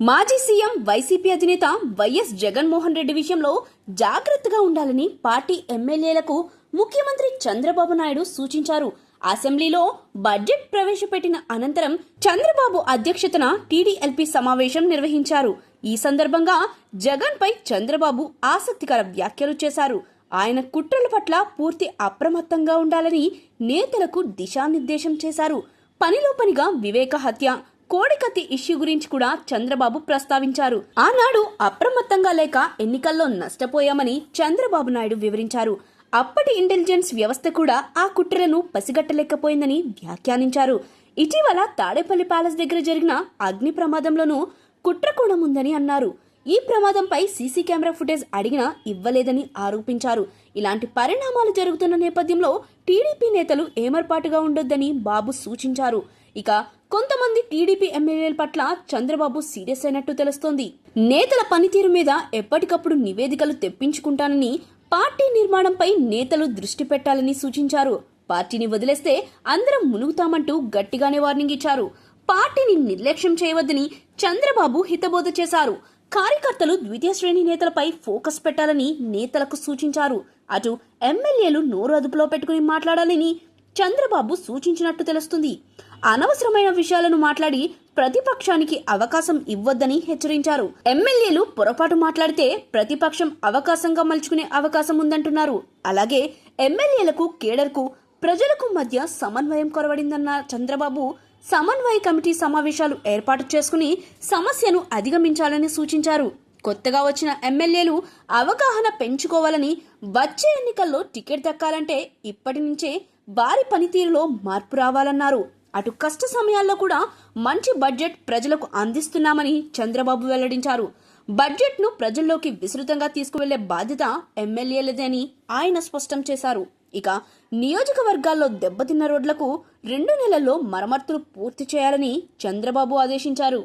మాజీ CM YCP అధినేత YS Jaganmohan Reddy విషయంలో జాగ్రత్తగా ఉండాలని పార్టీ ఎమ్మెల్యేలకు ముఖ్యమంత్రి చంద్రబాబు నాయుడు సూచించారు. అసెంబ్లీలో బడ్జెట్ ప్రవేశపెట్టిన అనంతరం చంద్రబాబు అధ్యక్షతన టీడీఎల్పీ సమావేశం నిర్వహించారు. ఈ సందర్భంగా జగన్ పై చంద్రబాబు ఆసక్తికర వ్యాఖ్యలు చేశారు. ఆయన కుట్రల పట్ల పూర్తి అప్రమత్తంగా ఉండాలని నేతలకు దిశానిర్దేశం చేశారు. పనిలో పనిగా వివేక హత్య, కోడికత్తి ఇష్యూ గురించి కూడా చంద్రబాబు ప్రస్తావించారు. ఆనాడు అప్రమత్తంగా లేక ఎన్నికల్లో నష్టపోయామని చంద్రబాబు నాయుడు వివరించారు. అప్పటి ఇంటెలిజెన్స్ వ్యవస్థ కూడా ఆ కుట్రలను పసిగట్టలేకపోయిందని వ్యాఖ్యానించారు. ఇటీవల తాడేపల్లి ప్యాలెస్ దగ్గర జరిగిన అగ్ని ప్రమాదంలోనూ కుట్ర కూడా ఉందని అన్నారు. ఈ ప్రమాదంపై సీసీ కెమెరా ఫుటేజ్ అడిగినా ఇవ్వలేదని ఆరోపించారు. ఇలాంటి పరిణామాలు జరుగుతున్న నేపథ్యంలో టీడీపీ నేతలు ఏమర్పాటుగా ఉండొద్దని బాబు సూచించారు. ఇక కొంతమంది టీడీపీ ఎమ్మెల్యేల పట్ల చంద్రబాబు సీరియస్ అయినట్టు తెలుస్తోంది. నేతల పనితీరు మీద ఎప్పటికప్పుడు నివేదికలు తెప్పించుకుంటానని, పార్టీ నిర్మాణంపై నేతలు దృష్టి పెట్టాలని సూచించారు. పార్టీని వదిలేస్తే అందరం మునుగుతామంటూ గట్టిగానే వార్నింగ్ ఇచ్చారు. పార్టీని నిర్లక్ష్యం చేయవద్దని చంద్రబాబు హితబోధ చేశారు. కార్యకర్తలు ద్వితీయ శ్రేణి నేతలపై ఫోకస్ పెట్టాలని నేతలకు సూచించారు. అటు ఎమ్మెల్యేలు నోరు అదుపులో పెట్టుకుని మాట్లాడాలని చంద్రబాబు సూచించినట్టు తెలుస్తుంది. అనవసరమైన విషయాలను మాట్లాడి ప్రతిపక్షానికి అవకాశం ఇవ్వొద్దని హెచ్చరించారు. ఎమ్మెల్యేలు పొరపాటు మాట్లాడితే ప్రతిపక్షం అవకాశంగా మలుచుకునే అవకాశం ఉందంటున్నారు. అలాగే ఎమ్మెల్యేలకు, కేడర్కు, ప్రజలకు మధ్య సమన్వయం కొరవడిందన్న చంద్రబాబు సమన్వయ కమిటీ సమావేశాలు ఏర్పాటు చేసుకుని సమస్యను అధిగమించాలని సూచించారు. కొత్తగా వచ్చిన ఎమ్మెల్యేలు అవగాహన పెంచుకోవాలని, వచ్చే ఎన్నికల్లో టికెట్ దక్కాలంటే ఇప్పటి నుంచే వారి పనితీరులో మార్పు రావాలన్నారు. అటు కష్ట సమయాల్లో కూడా మంచి బడ్జెట్ ప్రజలకు అందిస్తున్నామని చంద్రబాబు వెల్లడించారు. బడ్జెట్ను ప్రజల్లోకి విస్తృతంగా తీసుకువెళ్లే బాధ్యత ఎమ్మెల్యేలదని ఆయన స్పష్టం చేశారు. ఇక నియోజకవర్గాల్లో దెబ్బతిన్న రోడ్లకు 2 నెలల్లో మరమ్మతులు పూర్తి చేయాలని చంద్రబాబు ఆదేశించారు.